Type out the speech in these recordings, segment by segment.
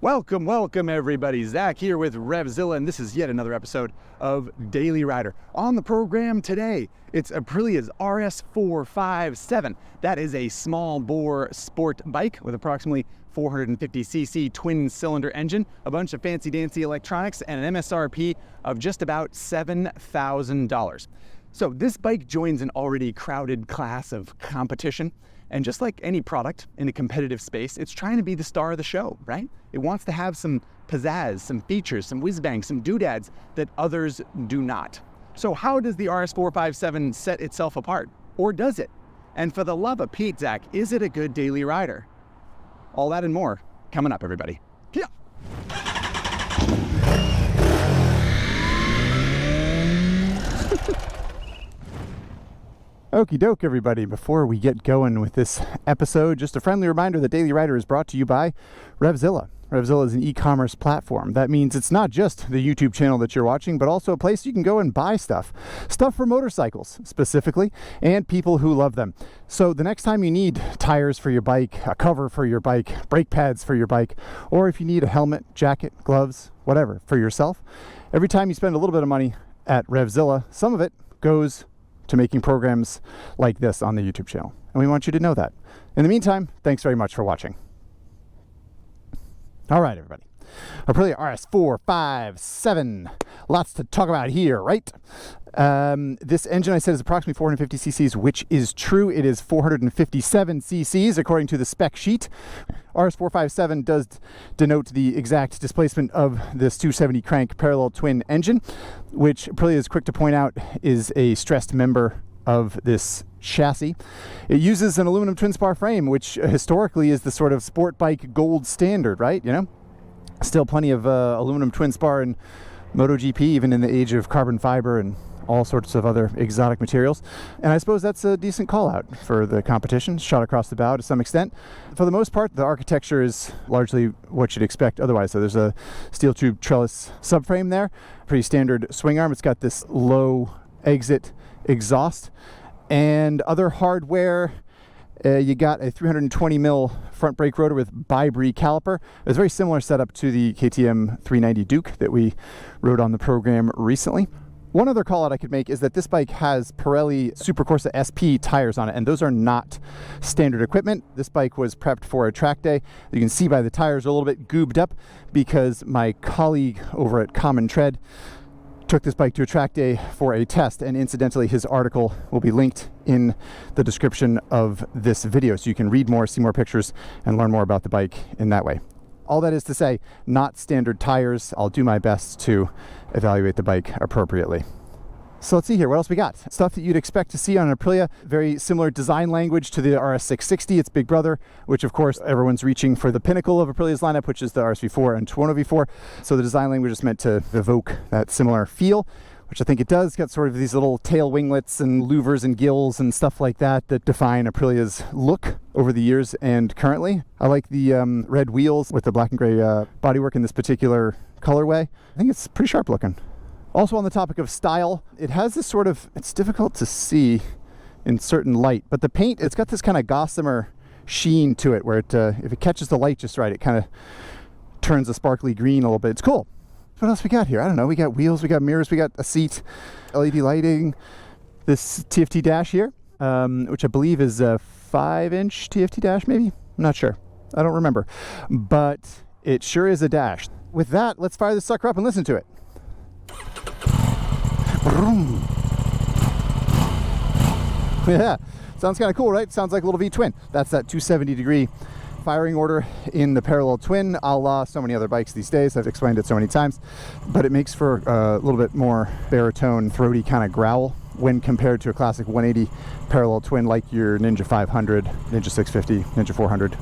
Welcome everybody. Zack here with RevZilla, and this is yet another episode of Daily Rider. On the program today, it's Aprilia's RS457. That is a small bore sport bike with approximately 450cc twin cylinder engine, a bunch of fancy dancy electronics, and an MSRP of just about $7,000. So this bike joins an already crowded class of competition. And just like any product in a competitive space, it's trying to be the star of the show, right? It wants to have some pizzazz, some features, some whiz-bangs, some doodads that others do not. So how does the RS457 set itself apart? Or does it? And for the love of Pete, Zack, is it a good daily rider? All that and more coming up, everybody. Yeah. Okie doke, everybody. Before we get going with this episode, just a friendly reminder that Daily Rider is brought to you by RevZilla. RevZilla is an e-commerce platform. That means it's not just the YouTube channel that you're watching, but also a place you can go and buy stuff for motorcycles specifically, and people who love them. So the next time you need tires for your bike, a cover for your bike, brake pads for your bike, or if you need a helmet, jacket, gloves, whatever for yourself, every time you spend a little bit of money at RevZilla, some of it goes to making programs like this on the YouTube channel. And we want you to know that. In the meantime, thanks very much for watching. All right, everybody. Aprilia RS457. Lots to talk about here, right? This engine, I said, is approximately 450 cc's, which is true. It is 457 cc's according to the spec sheet. RS457 does denote the exact displacement of this 270 crank parallel twin engine, which Aprilia is quick to point out is a stressed member of this chassis. It uses an aluminum twin spar frame, which historically is the sort of sport bike gold standard, right? You know, still plenty of aluminum twin spar in MotoGP, even in the age of carbon fiber and all sorts of other exotic materials. And I suppose that's a decent call out for the competition, shot across the bow to some extent. For the most part, the architecture is largely what you'd expect otherwise. So there's a steel tube trellis subframe there, pretty standard swing arm. It's got this low exit exhaust and other hardware. You got a 320 mil front brake rotor with bi-bree caliper. It's a very similar setup to the KTM 390 Duke that we rode on the program recently. One other call out I could make is that this bike has Pirelli Supercorsa SP tires on it, and those are not standard equipment. This bike was prepped for a track day. You can see by the tires are a little bit goobed up because my colleague over at Common Tread took this bike to a track day for a test, and incidentally his article will be linked in the description of this video, so you can read more, see more pictures, and learn more about the bike in that way. All that is to say, not standard tires. I'll do my best to evaluate the bike appropriately. So let's see here, what else we got? Stuff that you'd expect to see on an Aprilia. Very similar design language to the RS660, its big brother, which of course everyone's reaching for the pinnacle of Aprilia's lineup, which is the RS-V4 and Tuono V4. So the design language is meant to evoke that similar feel, which I think it does. It's got sort of these little tail winglets and louvers and gills and stuff like that that define Aprilia's look over the years and currently. I like the red wheels with the black and gray bodywork in this particular colorway. I think it's pretty sharp looking. Also on the topic of style, it has this sort of, it's difficult to see in certain light, but the paint, it's got this kind of gossamer sheen to it where it, if it catches the light just right, it kind of turns a sparkly green a little bit. It's cool. What else we got here? I don't know. We got wheels, we got mirrors, we got a seat, LED lighting, this TFT dash here, which I believe is a 5-inch TFT dash, maybe? I'm not sure. I don't remember. But it sure is a dash. With that, let's fire this sucker up and listen to it. Vroom. Yeah, sounds kind of cool, right? Sounds like a little V-twin. That's that 270-degree firing order in the parallel twin, a la so many other bikes these days. I've explained it so many times, but it makes for a little bit more baritone, throaty kind of growl when compared to a classic 180 parallel twin like your Ninja 500, Ninja 650, Ninja 400,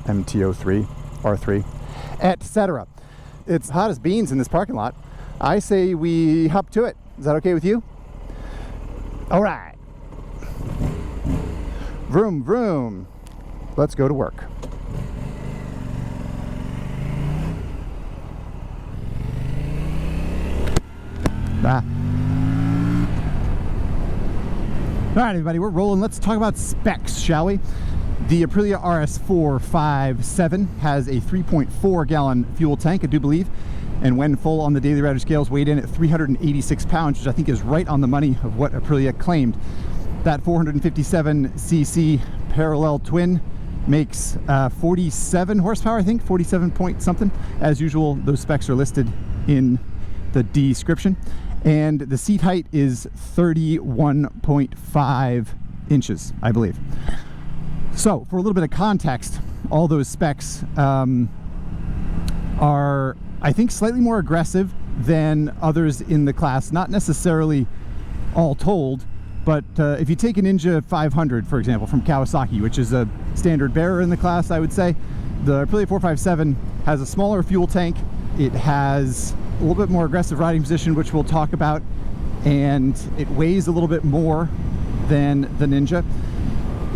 MT-03, R3, etc. It's hot as beans in this parking lot. I say we hop to it. Is that okay with you? All right. Vroom, vroom. Let's go to work. Ah. All right, everybody, we're rolling. Let's talk about specs, shall we? The Aprilia RS457 has a 3.4 gallon fuel tank, I do believe, and when full on the daily rider scales weighed in at 386 pounds, which I think is right on the money of what Aprilia claimed. That 457cc parallel twin makes 47 horsepower, I think, 47 point something. As usual, those specs are listed in the description. And the seat height is 31.5 inches, I believe. So, for a little bit of context, all those specs are, I think, slightly more aggressive than others in the class. Not necessarily all told, but if you take a Ninja 500, for example, from Kawasaki, which is a standard bearer in the class, I would say, the Aprilia 457 has a smaller fuel tank. It has a little bit more aggressive riding position, which we'll talk about, and it weighs a little bit more than the Ninja.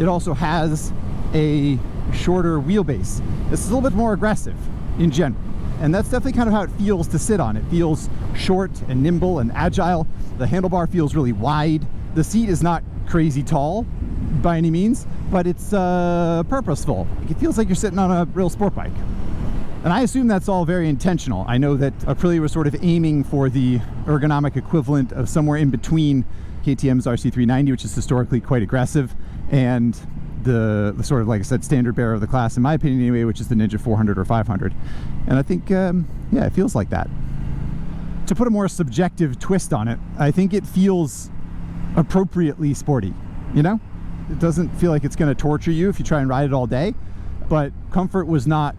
It also has a shorter wheelbase. This is a little bit more aggressive in general, and that's definitely kind of how it feels to sit on. It feels short and nimble and agile. The handlebar feels really wide. The seat is not crazy tall by any means, but it's purposeful. It feels like you're sitting on a real sport bike. And I assume that's all very intentional. I know that Aprilia was sort of aiming for the ergonomic equivalent of somewhere in between KTM's RC390, which is historically quite aggressive, and the sort of, like I said, standard bearer of the class, in my opinion anyway, which is the Ninja 400 or 500. And I think, yeah, it feels like that. To put a more subjective twist on it, I think it feels appropriately sporty, you know? It doesn't feel like it's going to torture you if you try and ride it all day, but comfort was not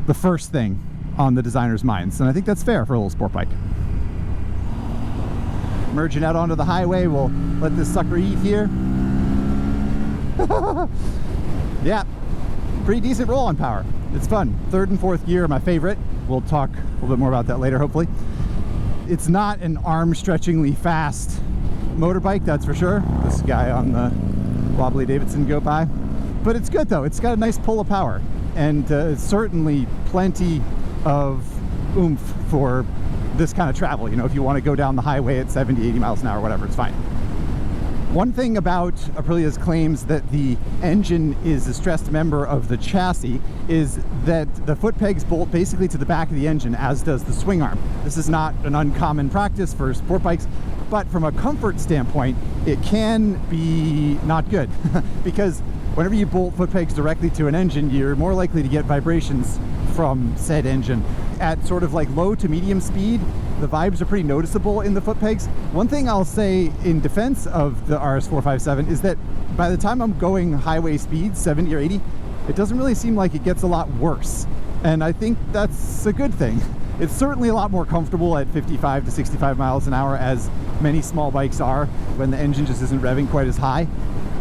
the first thing on the designer's minds, and I think that's fair for a little sport bike. Merging out onto the highway, we'll let this sucker eat here. Yeah, pretty decent roll-on power. It's fun. Third and fourth gear are my favorite. We'll talk a little bit more about that later, hopefully. It's not an arm-stretchingly fast motorbike, that's for sure. This guy on the wobbly Davidson go by. But it's good, though. It's got a nice pull of power, and certainly plenty of oomph for this kind of travel. You know, if you want to go down the highway at 70, 80 miles an hour, whatever, it's fine. One thing about Aprilia's claims that the engine is a stressed member of the chassis is that the foot pegs bolt basically to the back of the engine, as does the swing arm. This is not an uncommon practice for sport bikes, but from a comfort standpoint, it can be not good because whenever you bolt foot pegs directly to an engine, you're more likely to get vibrations from said engine. At sort of like low to medium speed, the vibes are pretty noticeable in the foot pegs. One thing I'll say in defense of the RS457 is that by the time I'm going highway speeds, 70 or 80, it doesn't really seem like it gets a lot worse. And I think that's a good thing. It's certainly a lot more comfortable at 55 to 65 miles an hour, as many small bikes are when the engine just isn't revving quite as high.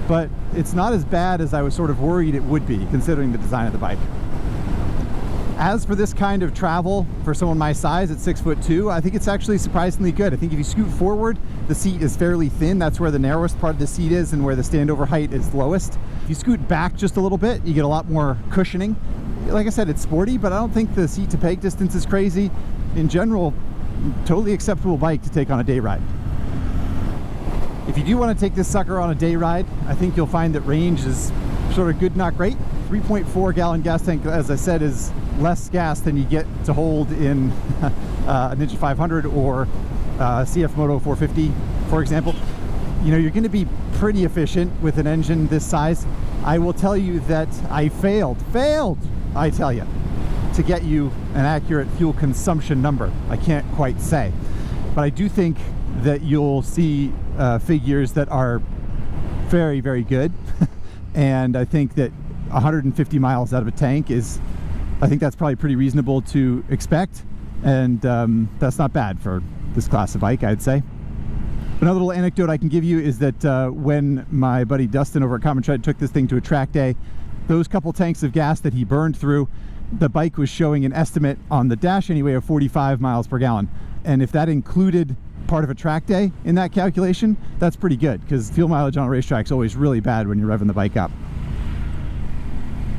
But it's not as bad as I was sort of worried it would be, considering the design of the bike. As for this kind of travel, for someone my size at 6'2", I think it's actually surprisingly good. I think if you scoot forward, the seat is fairly thin. That's where the narrowest part of the seat is and where the standover height is lowest. If you scoot back just a little bit, you get a lot more cushioning. Like I said, it's sporty, but I don't think the seat to peg distance is crazy. In general, totally acceptable bike to take on a day ride. If you do want to take this sucker on a day ride, I think you'll find that range is sort of good, not great. 3.4 gallon gas tank, as I said, is less gas than you get to hold in a Ninja 500 or CF Moto 450, for example. You know, you're going to be pretty efficient with an engine this size. I will tell you that I failed, I tell you, to get you an accurate fuel consumption number. I can't quite say, but I do think that you'll see figures that are very, very good. And I think that 150 miles out of a tank is, I think that's probably pretty reasonable to expect. And that's not bad for this class of bike, I'd say. Another little anecdote I can give you is that when my buddy Dustin over at Common Tread took this thing to a track day, those couple tanks of gas that he burned through, the bike was showing an estimate on the dash anyway of 45 miles per gallon. And if that included part of a track day in that calculation, that's pretty good, because fuel mileage on a racetrack is always really bad when you're revving the bike up.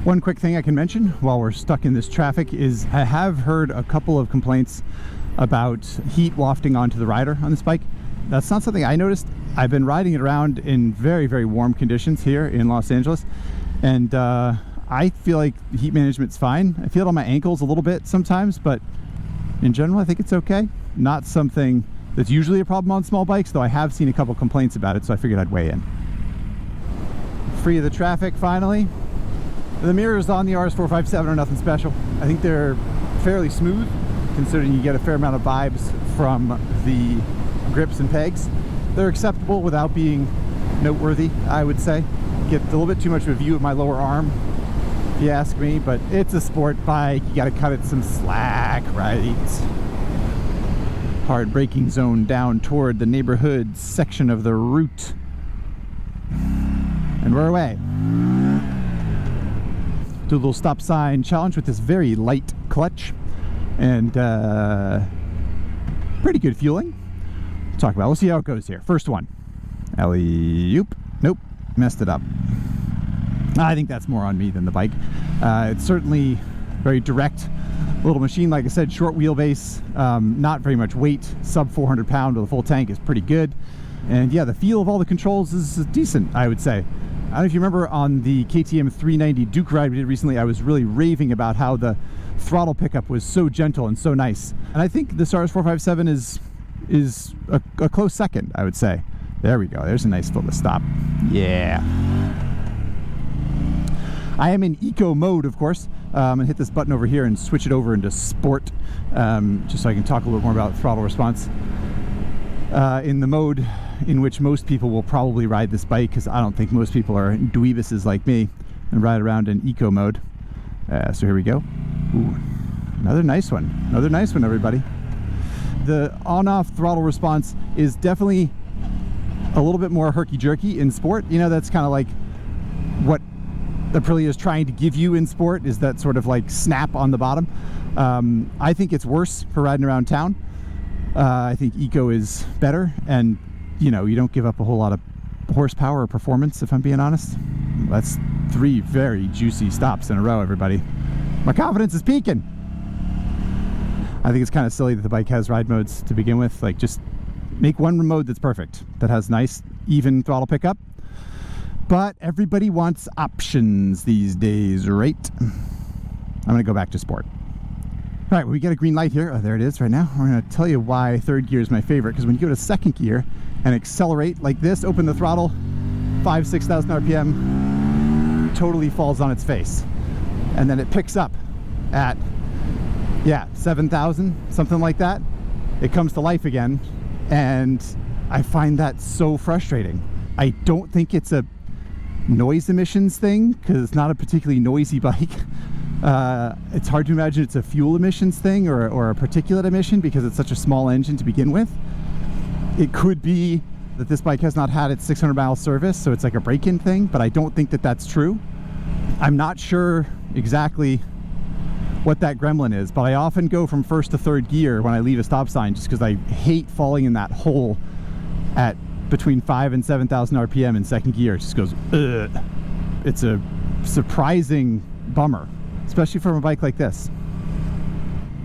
One quick thing I can mention while we're stuck in this traffic is I have heard a couple of complaints about heat wafting onto the rider on this bike. That's not something I noticed. I've been riding it around in very, very warm conditions here in Los Angeles, And I feel like heat management's fine. I feel it on my ankles a little bit sometimes, but in general, I think it's okay. Not something that's usually a problem on small bikes, though I have seen a couple complaints about it, so I figured I'd weigh in. Free of the traffic, finally. The mirrors on the RS457 are nothing special. I think they're fairly smooth, considering you get a fair amount of vibes from the grips and pegs. They're acceptable without being noteworthy, I would say. Get a little bit too much of a view of my lower arm, if you ask me, but it's a sport bike. You gotta cut it some slack, right? Hard braking zone down toward the neighborhood section of the route. And we're away. Do a little stop sign challenge with this very light clutch. And pretty good fueling. Talk about it. We'll see how it goes here. First one. Alley-oop. Nope. Messed it up. I think that's more on me than the bike. It's certainly very direct little machine. Like I said, short wheelbase, not very much weight. Sub 400 pound with a full tank is pretty good. And yeah, the feel of all the controls is decent, I would say. I don't know if you remember on the KTM 390 Duke ride we did recently, I was really raving about how the throttle pickup was so gentle and so nice. And I think this RS457 is a close second, I would say. There we go. There's a nice foot to stop. Yeah. I am in eco mode, of course. I'm gonna hit this button over here and switch it over into sport, just so I can talk a little more about throttle response. In the mode in which most people will probably ride this bike, because I don't think most people are dweebuses like me and ride around in eco mode. So here we go. Ooh, another nice one. Another nice one, everybody. The on-off throttle response is definitely a little bit more herky-jerky in sport. You know, that's kind of like what Aprilia is trying to give you in sport, is that sort of like snap on the bottom. I think it's worse for riding around town. I think eco is better, and you know, you don't give up a whole lot of horsepower or performance, if I'm being honest. That's 3 very juicy stops in a row, everybody. My confidence is peaking. I think it's kind of silly that the bike has ride modes to begin with. Like, just make one mode that's perfect, that has nice, even throttle pickup. But everybody wants options these days, right? I'm gonna go back to sport. All right, well, we get a green light here. Oh, there it is right now. We're gonna tell you why third gear is my favorite, because when you go to second gear and accelerate like this, open the throttle, 5,000–6,000 RPM, totally falls on its face. And then it picks up at, yeah, 7,000, something like that. It comes to life again, and I find that so frustrating. I don't think it's a noise emissions thing, because it's not a particularly noisy bike. It's hard to imagine it's a fuel emissions thing or a particulate emission, because it's such a small engine to begin with. It could be that this bike has not had its 600-mile service, so it's like a break-in thing, but I don't think that that's true. I'm not sure exactly what that gremlin is, but I often go from first to third gear when I leave a stop sign, just because I hate falling in that hole at between 5,000 and 7,000 RPM in second gear. It just goes, ugh. It's a surprising bummer, especially from a bike like this.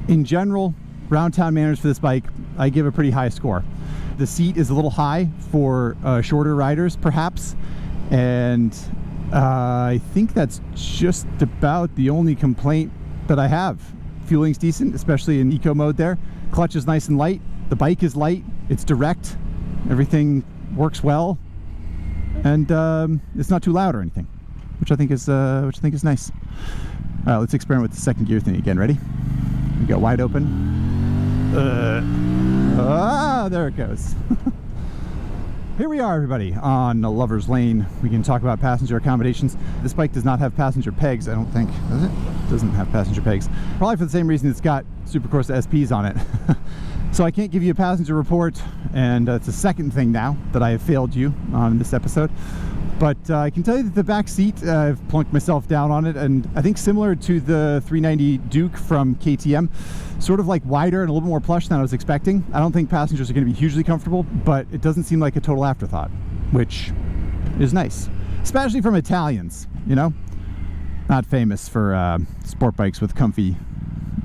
In general, round town manners for this bike, I give a pretty high score. The seat is a little high for shorter riders, perhaps, and I think that's just about the only complaint that I have. Fueling's decent, especially in eco mode there. Clutch is nice and light. The bike is light. It's direct. Everything works well, and it's not too loud or anything, which I think is nice. All right, let's experiment with the second gear thing again. Ready? We got wide open. There it goes. Here we are, everybody, on the Lover's Lane. We can talk about passenger accommodations. This bike does not have passenger pegs, I don't think. Does it? It doesn't have passenger pegs. Probably for the same reason it's got Supercourse SPs on it. So I can't give you a passenger report, and it's the second thing now that I have failed you on this episode. But I can tell you that the back seat, I've plunked myself down on it, and I think similar to the 390 Duke from KTM, sort of like wider and a little more plush than I was expecting. I don't think passengers are going to be hugely comfortable, but it doesn't seem like a total afterthought, which is nice, especially from Italians, you know? Not famous for sport bikes with comfy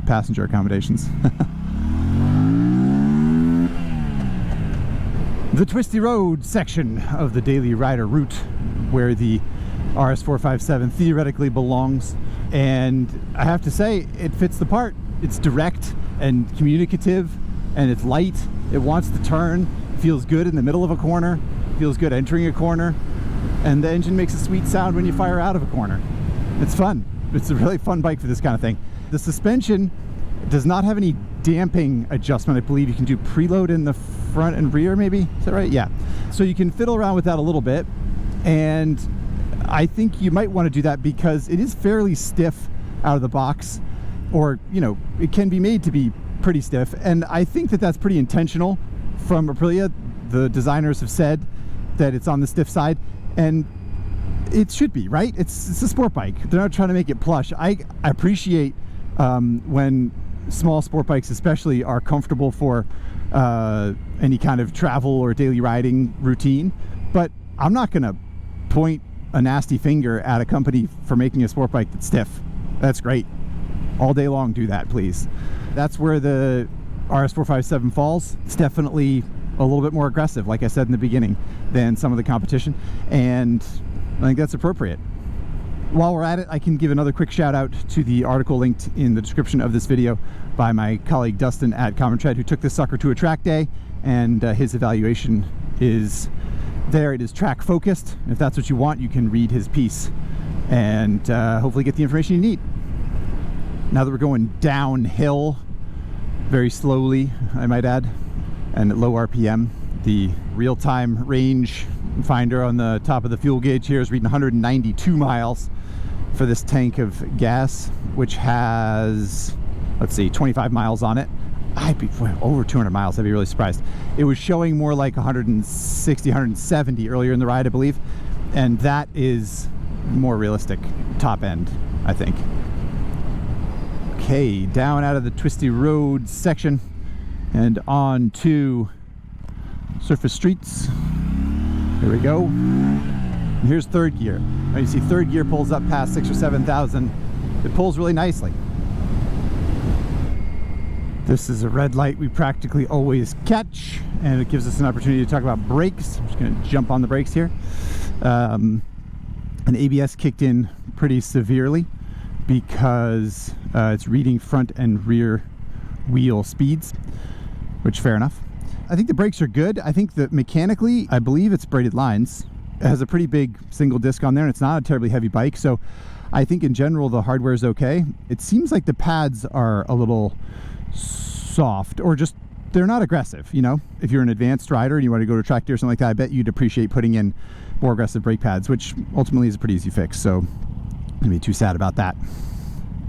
passenger accommodations. The twisty road section of the daily rider route, where the RS457 theoretically belongs. And I have to say, it fits the part. It's direct and communicative, and it's light. It wants to turn, feels good in the middle of a corner, feels good entering a corner, and the engine makes a sweet sound when you fire out of a corner. It's fun. It's a really fun bike for this kind of thing. The suspension does not have any damping adjustment. I believe you can do preload in the front and rear, maybe? Is that right? Yeah. So you can fiddle around with that a little bit, and I think you might want to do that because it is fairly stiff out of the box, or, you know, it can be made to be pretty stiff, and I think that that's pretty intentional from Aprilia. The designers have said that it's on the stiff side, and it should be, right? It's a sport bike. They're not trying to make it plush. I appreciate when small sport bikes especially are comfortable for any kind of travel or daily riding routine, but I'm not gonna point a nasty finger at a company for making a sport bike that's stiff. That's great. All day long, do that, please. That's where the RS457 falls. It's definitely a little bit more aggressive, like I said in the beginning, than some of the competition, and I think that's appropriate. While we're at it, I can give another quick shout out to the article linked in the description of this video by my colleague Dustin at Common Tread, who took this sucker to a track day, and his evaluation is there. It is track focused. If that's what you want, you can read his piece and hopefully get the information you need. Now that we're going downhill, very slowly, I might add, and at low RPM, the real-time range finder on the top of the fuel gauge here is reading 192 miles for this tank of gas, which has, let's see, 25 miles on it. I'd be over 200 miles. I'd be really surprised. It was showing more like 160, 170 earlier in the ride, I believe, and that is more realistic top end, I think. Okay, down out of the twisty road section and on to surface streets. Here we go. And here's third gear. Now you see third gear pulls up past 6,000 or 7,000. It pulls really nicely. This is a red light we practically always catch, and it gives us an opportunity to talk about brakes. I'm just going to jump on the brakes here. And ABS kicked in pretty severely because it's reading front and rear wheel speeds, which fair enough. I think the brakes are good. I think that mechanically, I believe it's braided lines. It has a pretty big single disc on there, and it's not a terribly heavy bike, so I think in general the hardware is okay. It seems like the pads are a little soft, or just they're not aggressive. You know, if you're an advanced rider and you want to go to a track day or something like that, I bet you'd appreciate putting in more aggressive brake pads, which ultimately is a pretty easy fix, so I'm gonna be too sad about that.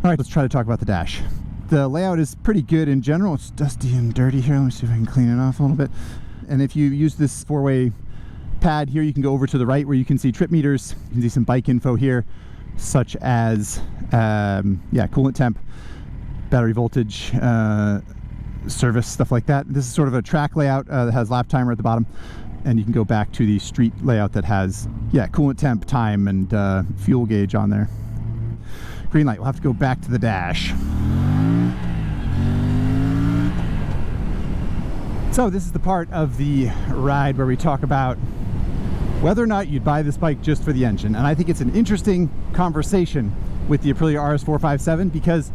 All right, let's try to talk about the dash. The layout is pretty good in general. It's dusty and dirty here. Let me see if I can clean it off a little bit. And if you use this four-way pad here, you can go over to the right where you can see trip meters. You can see some bike info here, such as coolant temp, battery voltage, service, stuff like that. This is sort of a track layout that has lap timer at the bottom, and you can go back to the street layout that has coolant temp, time, and fuel gauge on there. Green light. We'll have to go back to the dash. So this is the part of the ride where we talk about whether or not you'd buy this bike just for the engine. And I think it's an interesting conversation with the Aprilia RS457 because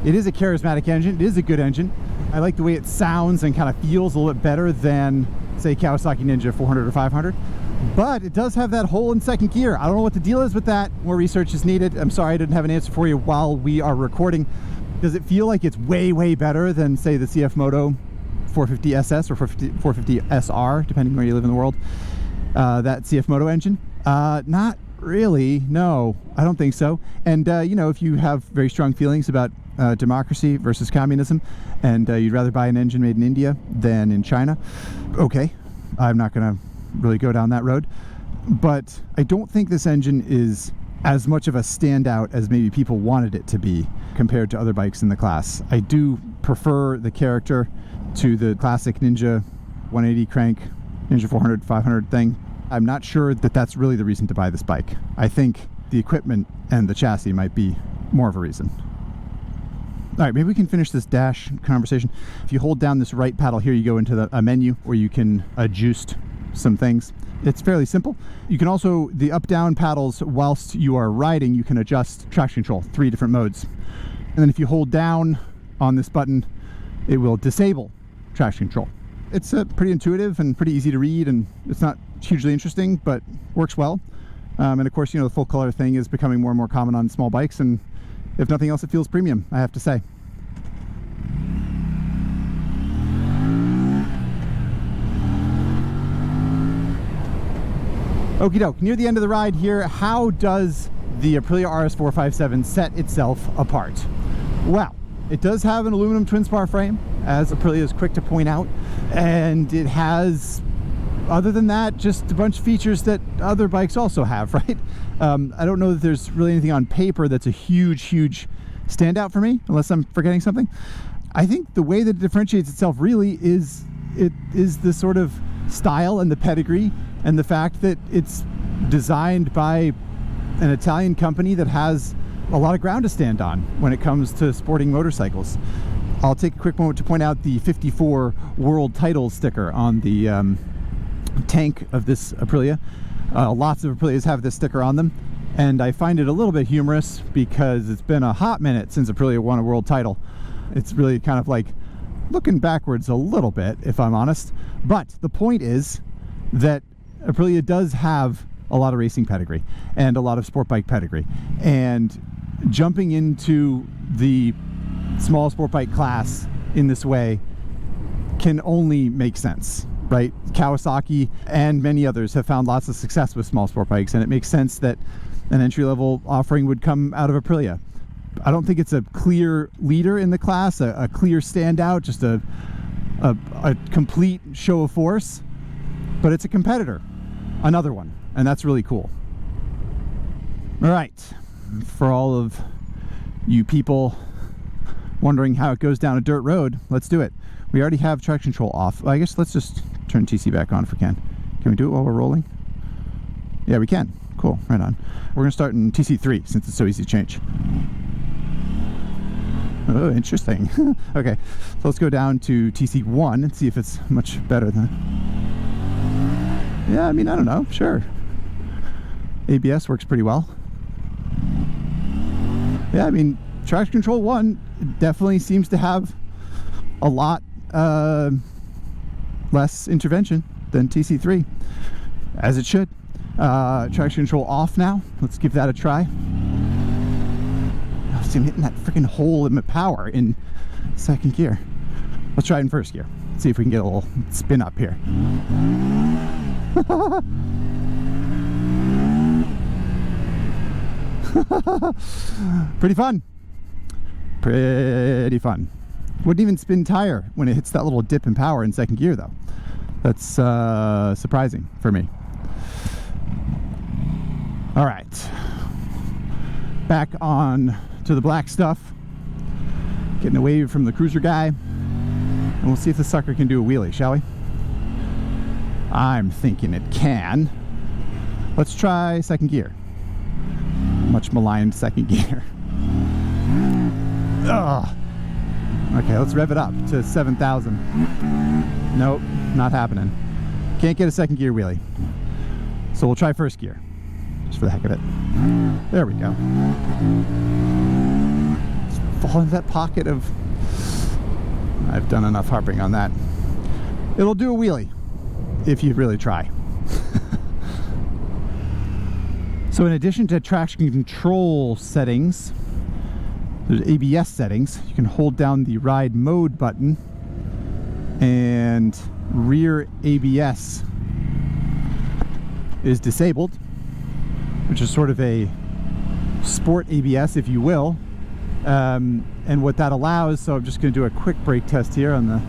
it is a charismatic engine. It is a good engine. I like the way it sounds and kind of feels a little bit better than, say, Kawasaki Ninja 400 or 500. But it does have that hole in second gear. I don't know what the deal is with that. More research is needed. I'm sorry I didn't have an answer for you while we are recording. Does it feel like it's way, way better than, say, the CF Moto 450 SS or 450 SR, depending where you live in the world? That CF Moto engine? Not really. No, I don't think so. And, you know, if you have very strong feelings about democracy versus communism, and you'd rather buy an engine made in India than in China, okay, I'm not going to really go down that road. But I don't think this engine is as much of a standout as maybe people wanted it to be compared to other bikes in the class. I do prefer the character to the classic Ninja 180 crank, Ninja 400, 500 thing. I'm not sure that that's really the reason to buy this bike. I think the equipment and the chassis might be more of a reason. All right, maybe we can finish this dash conversation. If you hold down this right paddle here, you go into a menu where you can adjust some things. It's fairly simple. You can also, the up-down paddles, whilst you are riding, you can adjust traction control, 3 different modes. And then if you hold down on this button, it will disable traction control. It's pretty intuitive and pretty easy to read, and it's not hugely interesting, but works well. And of course, you know, the full color thing is becoming more and more common on small bikes, and if nothing else, it feels premium, I have to say. Okie doke, near the end of the ride here, how does the Aprilia RS457 set itself apart? Well, it does have an aluminum twin spar frame, as Aprilia is quick to point out, and it has, other than that, just a bunch of features that other bikes also have, right? I don't know that there's really anything on paper that's a huge standout for me, unless I'm forgetting something. I think the way that it differentiates itself really is the sort of style and the pedigree, and the fact that it's designed by an Italian company that has a lot of ground to stand on when it comes to sporting motorcycles. I'll take a quick moment to point out the 54 world title sticker on the tank of this Aprilia. Lots of Aprilias have this sticker on them, and I find it a little bit humorous because it's been a hot minute since Aprilia won a world title. It's really kind of like looking backwards a little bit, if I'm honest. But the point is that Aprilia does have a lot of racing pedigree and a lot of sport bike pedigree, and jumping into the small sport bike class in this way can only make sense, right? Kawasaki and many others have found lots of success with small sport bikes, and it makes sense that an entry-level offering would come out of Aprilia. I don't think it's a clear leader in the class, a clear standout, just a complete show of force, but it's a competitor, another one, and that's really cool. All right, for all of you people wondering how it goes down a dirt road, let's do it. We already have traction control off. I guess let's just turn TC back on if we can. Can we do it while we're rolling? Yeah, we can. Cool, right on. We're gonna start in TC3 since it's so easy to change. Oh, interesting. Okay, so let's go down to TC1 and see if it's much better than... Yeah, I mean, I don't know, sure. ABS works pretty well. Yeah, I mean, traction control 1 definitely seems to have a lot less intervention than TC3, as it should. Traction control off now. Let's give that a try. I see him hitting that freaking hole in the power in second gear. Let's try it in first gear. See if we can get a little spin up here. Pretty fun. Pretty fun. Wouldn't even spin tire when it hits that little dip in power in second gear though. That's surprising for me. All right, back on to the black stuff, getting away from the cruiser guy, and we'll see if the sucker can do a wheelie, shall we? I'm thinking it can. Let's try second gear. Much maligned second gear. Ugh. Okay, let's rev it up to 7,000. Nope, not happening. Can't get a second gear wheelie. So we'll try first gear, just for the heck of it. There we go. Just fall into that pocket of... I've done enough harping on that. It'll do a wheelie, if you really try. So in addition to traction control settings, there's ABS settings. You can hold down the ride mode button, and rear ABS is disabled, which is sort of a sport ABS, if you will. And what that allows, so I'm just going to do a quick brake test here on the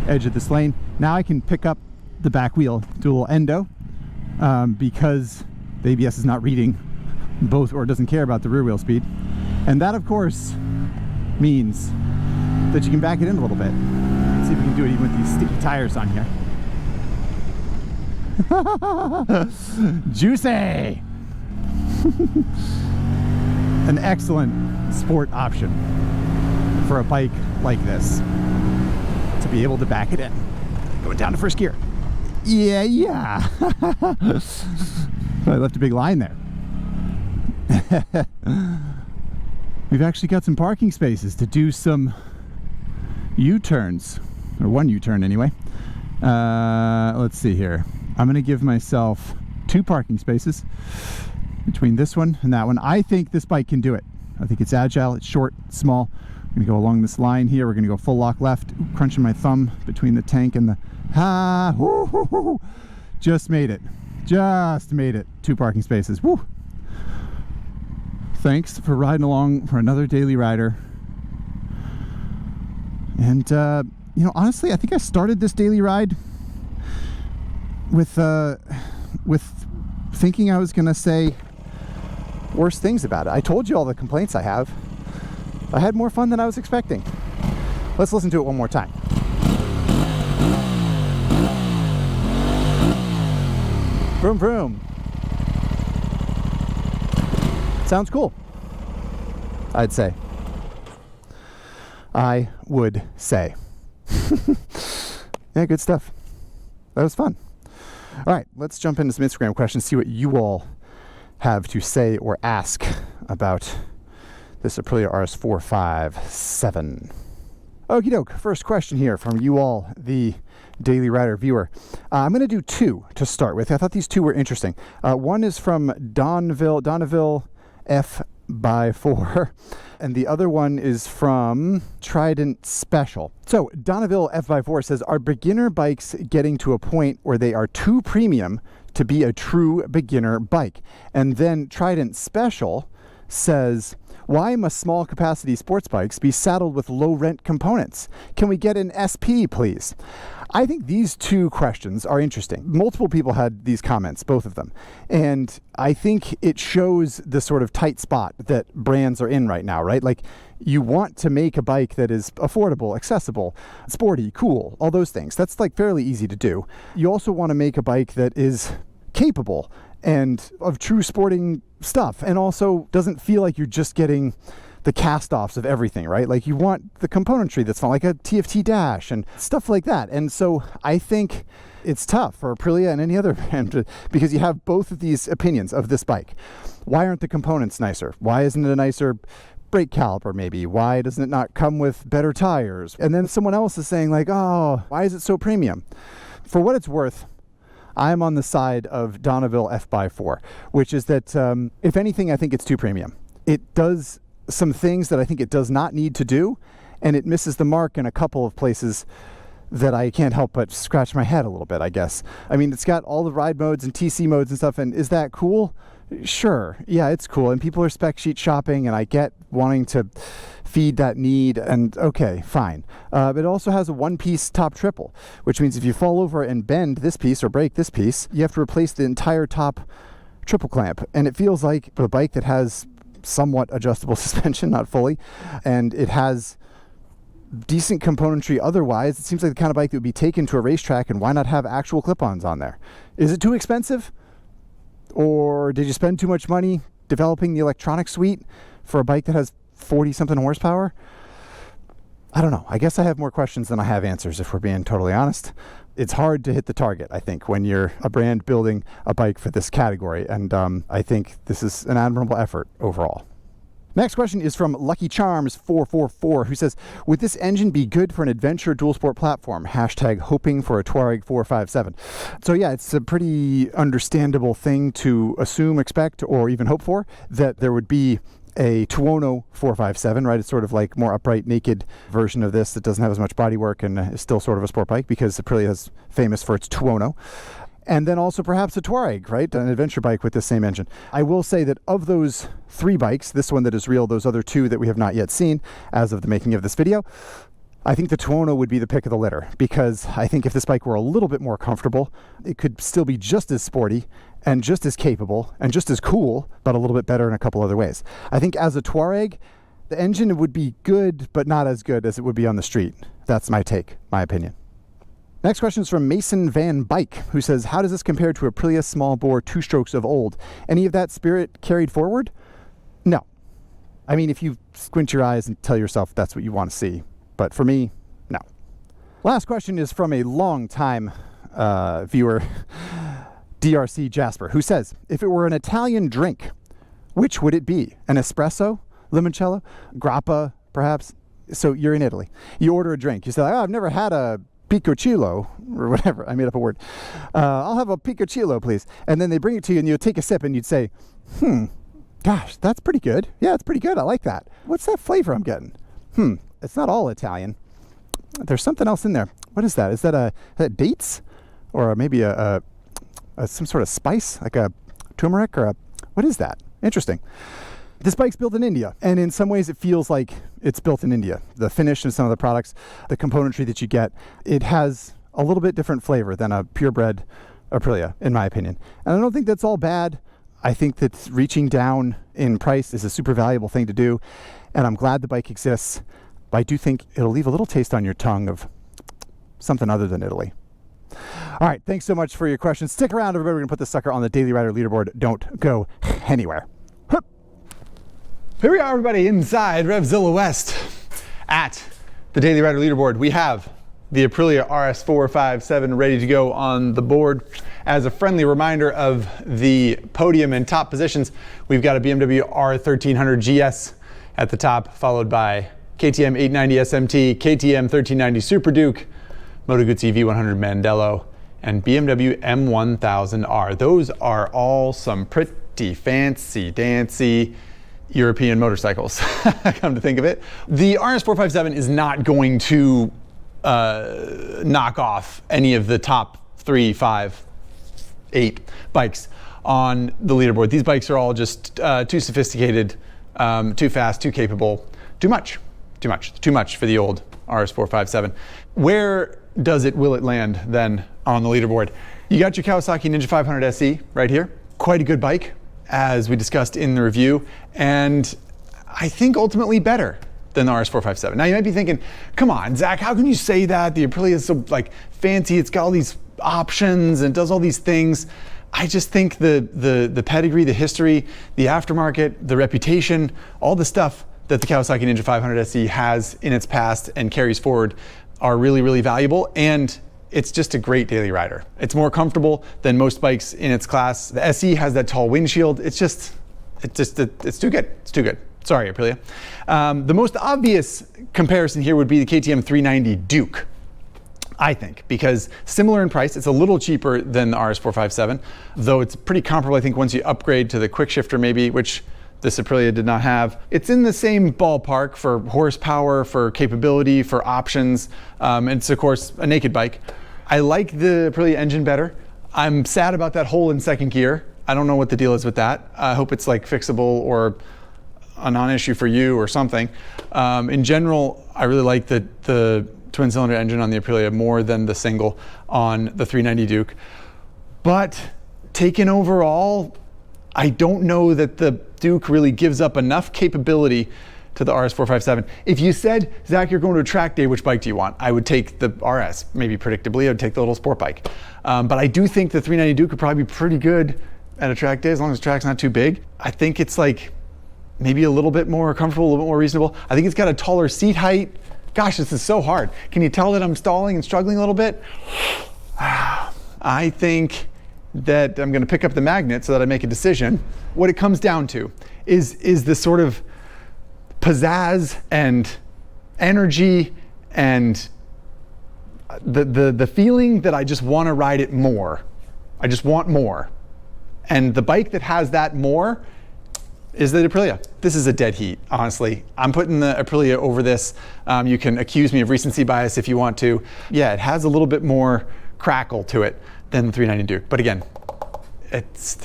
edge of this lane. Now I can pick up the back wheel, do a little endo, because the ABS is not reading both, or doesn't care about the rear wheel speed. And that, of course, means that you can back it in a little bit. Let's see if we can do it even with these sticky tires on here. Juicy! An excellent sport option for a bike like this, to be able to back it in. Going down to first gear. Yeah. I left a big line there. We've actually got some parking spaces to do some U-turns, or one U-turn anyway. Let's see here. I'm going to give myself 2 parking spaces between this one and that one. I think this bike can do it. I think it's agile, it's short, it's small. I'm going to go along this line here. We're going to go full lock left, crunching my thumb between the tank and the... Just made it. 2 parking spaces. Woo! Thanks for riding along for another daily rider. And, you know, honestly, I think I started this daily ride with thinking I was going to say worse things about it. I told you all the complaints I have. I had more fun than I was expecting. Let's listen to it one more time. Vroom, vroom. Sounds cool, I'd say. I would say. Yeah, good stuff. That was fun. All right, let's jump into some Instagram questions, see what you all have to say or ask about this Aprilia RS457. Okie doke, first question here from you all, the Daily Rider viewer. I'm going to do 2 to start with. I thought these 2 were interesting. One is from Donneville F/4, and the other one is from Trident Special. So Donneville F/4 says, are beginner bikes getting to a point where they are too premium to be a true beginner bike? And then Trident Special says, why must small capacity sports bikes be saddled with low rent components? Can we get an SP, please? I think these 2 questions are interesting. Multiple people had these comments, both of them. And I think it shows the sort of tight spot that brands are in right now, right? Like, you want to make a bike that is affordable, accessible, sporty, cool, all those things. That's like fairly easy to do. You also want to make a bike that is capable and of true sporting stuff, and also doesn't feel like you're just getting the cast-offs of everything, right? Like, you want the componentry that's fun, like a TFT dash and stuff like that. And so I think it's tough for Aprilia and any other brand because you have both of these opinions of this bike. Why aren't the components nicer? Why isn't it a nicer brake caliper maybe? Why doesn't it not come with better tires? And then someone else is saying like, oh, why is it so premium? For what it's worth, I'm on the side of Donneville F/4, which is that if anything, I think it's too premium. It does some things that I think it does not need to do, and it misses the mark in a couple of places that I can't help but scratch my head a little bit, I guess. I mean, it's got all the ride modes and TC modes and stuff, and is that cool? Sure, yeah, it's cool, and people are spec sheet shopping, and I get wanting to feed that need, and okay, fine. But it also has a one-piece top triple, which means if you fall over and bend this piece or break this piece, you have to replace the entire top triple clamp, and it feels like a bike that has somewhat adjustable suspension, not fully, and it has decent componentry otherwise. It seems like the kind of bike that would be taken to a racetrack, and why not have actual clip-ons on there? Is it too expensive? Or did you spend too much money developing the electronic suite for a bike that has 40-something horsepower? I don't know. I guess I have more questions than I have answers, if we're being totally honest. It's hard to hit the target, I think, when you're a brand building a bike for this category, and I think this is an admirable effort overall. Next question is from Lucky Charms 444, who says, would this engine be good for an adventure dual sport platform? Hashtag hoping for a Touareg 457. So yeah, it's a pretty understandable thing to assume, expect, or even hope for, that there would be a Tuono 457, right? It's sort of like more upright, naked version of this that doesn't have as much bodywork and is still sort of a sport bike, because Aprilia is famous for its Tuono. And then also perhaps a Touareg, right? An adventure bike with the same engine. I will say that of those 3 bikes, this one that is real, those other 2 that we have not yet seen as of the making of this video, I think the Tuono would be the pick of the litter, because I think if this bike were a little bit more comfortable, it could still be just as sporty and just as capable and just as cool, but a little bit better in a couple other ways. I think as a Touareg, the engine would be good, but not as good as it would be on the street. That's my take, my opinion. Next question is from Mason Van Bike, who says, how does this compare to Aprilia small bore 2-strokes of old? Any of that spirit carried forward? No. I mean, if you squint your eyes and tell yourself that's what you want to see. But for me, no. Last question is from a long-time viewer, DRC Jasper, who says, if it were an Italian drink, which would it be? An espresso, limoncello, grappa, perhaps? So you're in Italy. You order a drink. You say, oh, I've never had a piccochillo, or whatever. I made up a word. I'll have a piccochillo, please. And then they bring it to you, and you take a sip, and you'd say, gosh, that's pretty good. Yeah, it's pretty good. I like that. What's that flavor I'm getting? It's not all Italian. There's something else in there. What is that? Is that dates? Or maybe some sort of spice, like a turmeric or what is that? Interesting. This bike's built in India, and in some ways it feels like it's built in India. The finish of some of the products, the componentry that you get, it has a little bit different flavor than a purebred Aprilia, in my opinion. And I don't think that's all bad. I think that reaching down in price is a super valuable thing to do, and I'm glad the bike exists. But I do think it'll leave a little taste on your tongue of something other than Italy. All right, thanks so much for your questions. Stick around, everybody. We're going to put this sucker on the Daily Rider leaderboard. Don't go anywhere. Here we are, everybody, inside RevZilla West at the Daily Rider leaderboard. We have the Aprilia RS457 ready to go on the board. As a friendly reminder of the podium and top positions, we've got a BMW R1300 GS at the top, followed by KTM 890 SMT, KTM 1390 Super Duke, Moto Guzzi V100 Mandello, and BMW M1000R. Those are all some pretty fancy dancy European motorcycles, come to think of it. The RS457 is not going to knock off any of the top 3, 5, 8 bikes on the leaderboard. These bikes are all just too sophisticated, too fast, too capable, too much for the old RS457. Where will it land then on the leaderboard? You got your Kawasaki Ninja 500 SE right here. Quite a good bike, as we discussed in the review, and I think ultimately better than the RS457. Now you might be thinking, come on, Zach, how can you say that? The Aprilia is so fancy, it's got all these options and does all these things. I just think the pedigree, the history, the aftermarket, the reputation, all the stuff that the Kawasaki Ninja 500 SE has in its past and carries forward are really, really valuable, and it's just a great daily rider. It's more comfortable than most bikes in its class. The SE has that tall windshield. It's too good. It's too good. Sorry, Aprilia. The most obvious comparison here would be the KTM 390 Duke, I think, because similar in price. It's a little cheaper than the RS457, though it's pretty comparable, I think, once you upgrade to the quick shifter maybe, which this Aprilia did not have. It's in the same ballpark for horsepower, for capability, for options. It's of course a naked bike. I like the Aprilia engine better. I'm sad about that hole in second gear. I don't know what the deal is with that. I hope it's fixable or a non-issue for you or something. In general, I really like the twin cylinder engine on the Aprilia more than the single on the 390 Duke. But taken overall, I don't know that the Duke really gives up enough capability to the RS457. If you said, Zach, you're going to a track day, which bike do you want? I would take the RS. Maybe predictably, I would take the little sport bike. But I do think the 390 Duke would probably be pretty good at a track day, as long as the track's not too big. I think it's maybe a little bit more comfortable, a little bit more reasonable. I think it's got a taller seat height. Gosh, this is so hard. Can you tell that I'm stalling and struggling a little bit? I think that I'm going to pick up the magnet so that I make a decision. What it comes down to is this sort of pizzazz and energy and the feeling that I just want to ride it more. I just want more. And the bike that has that more is the Aprilia. This is a dead heat, honestly. I'm putting the Aprilia over this. You can accuse me of recency bias if you want to. Yeah, it has a little bit more crackle to it than the 390 Duke. But again, it's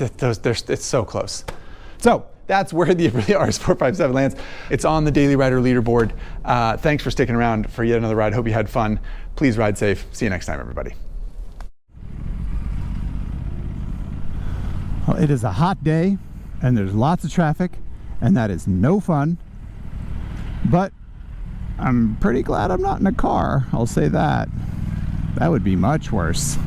so close. So that's where the Aprilia RS457 lands. It's on the Daily Rider leaderboard. Thanks for sticking around for yet another ride. Hope you had fun. Please ride safe. See you next time, everybody. Well, it is a hot day and there's lots of traffic, and that is no fun. But I'm pretty glad I'm not in a car. I'll say that. That would be much worse.